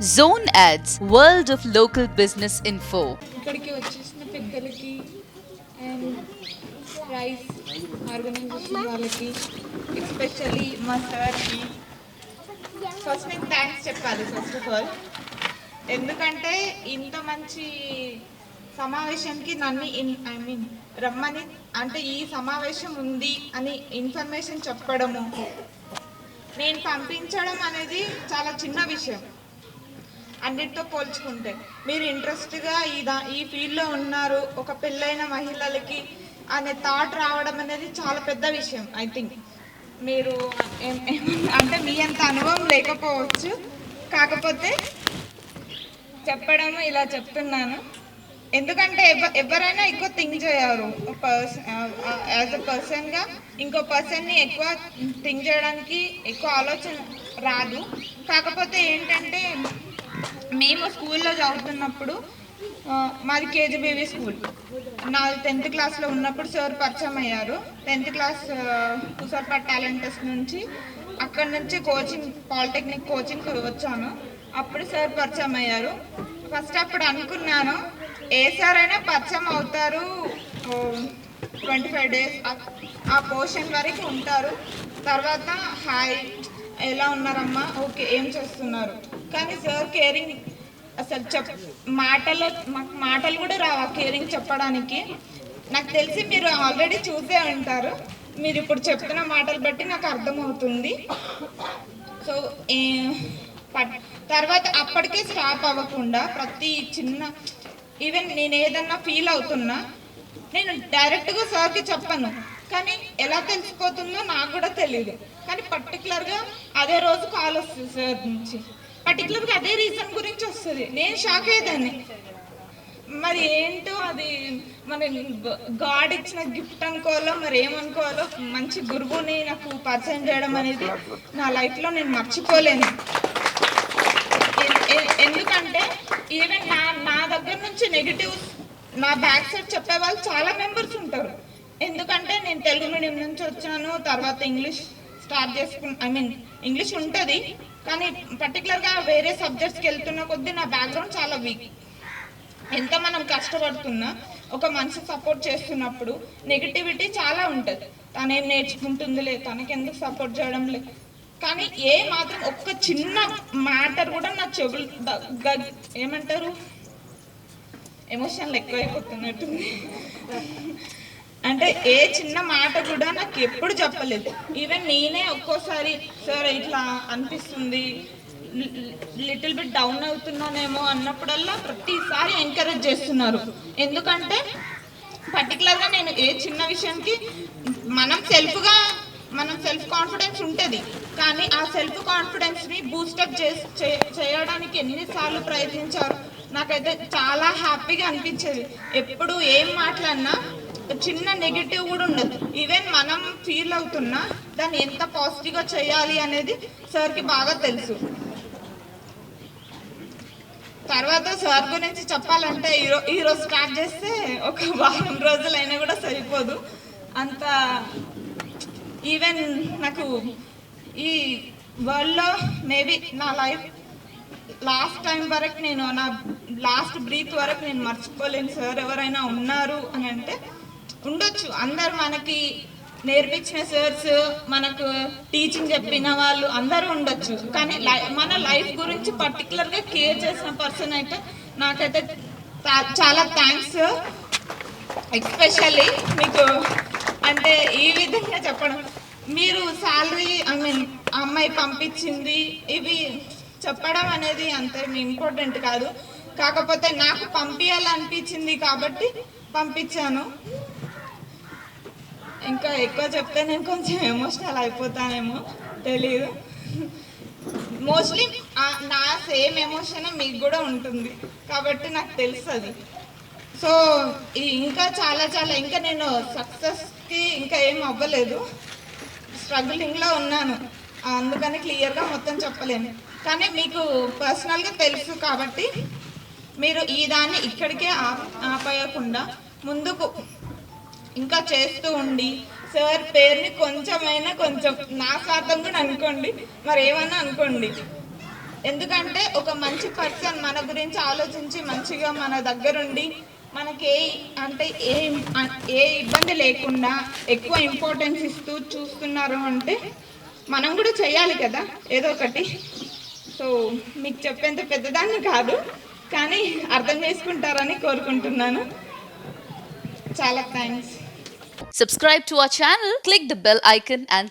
Zone Ads, World of Local Business Info. ఇక్కడికి వచ్చేసిన పెద్దలకి అండ్ రైస్ ఆర్గనైజేషన్ వాళ్ళకి ఎస్పెషల్లీ మా సార్కి ఫస్ట్ నేను థ్యాంక్స్ చెప్పాలి ఫస్ట్ ఆఫ్ ఆల్. ఎందుకంటే ఇంత మంచి సమావేశానికి నన్ను రమ్మని, అంటే ఈ సమావేశం ఉంది అని ఇన్ఫర్మేషన్ చెప్పడము, నేను పంపించడం అనేది చాలా చిన్న విషయం అన్నిటితో పోల్చుకుంటే. మీరు ఇంట్రెస్ట్గా ఈ ఫీల్డ్లో ఉన్నారు, ఒక పెళ్ళైన మహిళలకి అనే థాట్ రావడం అనేది చాలా పెద్ద విషయం. ఐ థింక్ మీరు అంటే మీ అంత అనుభవం లేకపోవచ్చు, కాకపోతే చెప్పడం ఇలా చెప్తున్నాను. ఎందుకంటే ఎవరైనా ఎక్కువ థింక్ చేయరు యాజ్ అ పర్సన్గా. ఇంకో పర్సన్ని ఎక్కువ థింక్ చేయడానికి ఎక్కువ ఆలోచన రాదు. కాకపోతే ఏంటంటే మేము స్కూల్లో చదువుతున్నప్పుడు, మాది కేజీబీవీ స్కూల్, నా 10th క్లాస్లో ఉన్నప్పుడు సార్ పరిచయం అయ్యారు. 10th క్లాస్ కుసర్పట్ టాలెంట్ టెస్ట్ నుంచి, అక్కడ నుంచి కోచింగ్, పాలిటెక్నిక్ కోచింగ్ వచ్చాను. అప్పుడు సార్ పరిచయం అయ్యారు. ఫస్ట్ అప్పుడు అనుకున్నాను ఏ సార్ అయినా పరిచయం అవుతారు, 25 days ఆ పోర్షన్ వరకు ఉంటారు, తర్వాత హాయ్ ఎలా ఉన్నారమ్మా, ఓకే ఏం చేస్తున్నారు. కానీ సార్ కేరింగ్ అసలు మాటలు కూడా రావా కేరింగ్ చెప్పడానికి. నాకు తెలిసి మీరు ఆల్రెడీ చూసే ఉంటారు, మీరు ఇప్పుడు చెప్తున్న మాటలు బట్టి నాకు అర్థమవుతుంది. సో తర్వాత అప్పటికే స్టాప్ అవ్వకుండా ప్రతి చిన్న, ఈవెన్ నేను ఏదన్నా ఫీల్ అవుతున్నా నేను డైరెక్ట్గా సార్కి చెప్పను, కానీ ఎలా తెలిసిపోతుందో నాకు కూడా తెలియదు. కానీ పర్టికులర్గా అదే రోజు కాల్ వస్తుంది సార్ నుంచి, పర్టికులర్గా అదే రీజన్ గురించి వస్తుంది. నేను షాక్ అయ్యేదాన్ని, మరి ఏంటో అది మన గాడ్ ఇచ్చిన గిఫ్ట్ అనుకోవాలో మరి ఏమనుకోవాలో. మంచి గురువుని నాకు పరిచయం చేయడం అనేది నా లైఫ్లో నేను మర్చిపోలేను. ఎందుకంటే ఈవెన్ నా దగ్గర నుంచి నెగిటివ్, నా బ్యాక్ సైడ్ చెప్పే వాళ్ళు చాలా మెంబర్స్ ఉంటారు. ఎందుకంటే నేను తెలుగు మీడియం నుంచి వచ్చాను, తర్వాత ఇంగ్లీష్ స్టార్ట్ ఇంగ్లీష్ ఉంటుంది, కానీ పర్టికులర్గా వేరే సబ్జెక్ట్స్కి వెళ్తున్న కొద్దీ నా బ్యాక్గ్రౌండ్ చాలా వీక్. ఎంత మనం కష్టపడుతున్నా ఒక మనిషి సపోర్ట్ చేస్తున్నప్పుడు నెగిటివిటీ చాలా ఉంటుంది. తనేం నేర్చుకుంటుందిలే, తనకెందుకు సపోర్ట్ చేయడం లే. కానీ ఏ మాత్రం ఒక్క చిన్న మ్యాటర్ కూడా నా చెవులు ఏమంటారు ఎమోషన్లు ఎక్కువైపోతున్నట్టుంది. అంటే ఏ చిన్న మాట కూడా నాకు ఎప్పుడు చెప్పలేదు. ఈవెన్ నేనే ఒక్కోసారి సార్ ఇట్లా అనిపిస్తుంది, లిటిల్ బిట్ డౌన్ అవుతున్నానేమో అన్నప్పుడల్లా ప్రతిసారి ఎంకరేజ్ చేస్తున్నారు. ఎందుకంటే పర్టికులర్గా నేను ఏ చిన్న విషయానికి మనం సెల్ఫ్ కాన్ఫిడెన్స్ ఉంటుంది, కానీ ఆ సెల్ఫ్ కాన్ఫిడెన్స్ని బూస్టప్ చేయడానికి ఎన్నిసార్లు ప్రయత్నించారు. నాకైతే చాలా హ్యాపీగా అనిపించేది. ఎప్పుడు ఏం మాట్లాడినా చిన్న నెగిటివ్ కూడా ఉండదు. ఈవెన్ మనం ఫీల్ అవుతున్నా దాన్ని ఎంత పాజిటివ్గా చేయాలి అనేది సార్కి బాగా తెలుసు. తర్వాత సార్ గురించి చెప్పాలంటే ఈరోజు స్టార్ట్ చేస్తే ఒక వారం రోజులైనా కూడా సరిపోదు అంత. ఈవెన్ నాకు ఈ వరల్డ్లో మేబీ నా లైఫ్ లాస్ట్ టైం వరకు, నేను నా లాస్ట్ బ్రీత్ వరకు నేను మర్చిపోలేను. సార్ ఎవరైనా ఉన్నారు అని అంటే ఉండొచ్చు, అందరు మనకి నేర్పించిన సార్స్, మనకు టీచింగ్ చెప్పిన వాళ్ళు అందరూ ఉండొచ్చు, కానీ మన లైఫ్ గురించి పర్టికులర్గా కేర్ చేసిన పర్సన్ అయితే నాకైతే చాలా థ్యాంక్స్. ఎస్పెషల్లీ మీకు అంటే ఈ విధంగా చెప్పడం, మీరు శాలరీ అమ్మాయి పంపించింది ఇవి చెప్పడం అనేది అంత ఇంపార్టెంట్ కాదు. కాకపోతే నాకు పంపించాలనిపించింది కాబట్టి పంపించాను. ఇంకా ఎక్కువ చెప్తే నేను కొంచెం ఎమోషనల్ అయిపోతానేమో తెలియదు. మోస్ట్లీ నా సేమ్ ఎమోషన్ మీకు కూడా ఉంటుంది కాబట్టి నాకు తెలుస్తుంది. సో ఇంకా చాలా ఇంకా నేను సక్సెస్కి ఇంకా ఏం అవ్వలేదు, స్ట్రగులింగ్లో ఉన్నాను, అందుకని క్లియర్గా మొత్తం చెప్పలేను. కానీ మీకు పర్సనల్గా తెలుసు కాబట్టి మీరు ఈ దాన్ని ఇక్కడికే ఆపేయకుండా ముందుకు ఇంకా చేస్తూ ఉండి సార్ పేరుని కొంచెం నా స్వార్థం కూడా అనుకోండి, మరి ఏమన్నా అనుకోండి, ఎందుకంటే ఒక మంచి పర్సన్ మన గురించి ఆలోచించి మంచిగా మన దగ్గరుండి మనకి ఏ ఇబ్బంది లేకుండా ఎక్కువ ఇంపార్టెన్స్ ఇస్తూ చూస్తున్నారు అంటే మనం కూడా చేయాలి కదా ఏదో ఒకటి. సో మీకు చెప్పేంత పెద్దదాన్ని కాదు, కానీ అర్థం చేసుకుంటారని కోరుకుంటున్నాను. చాలా thanks. Subscribe to our channel, click the bell icon and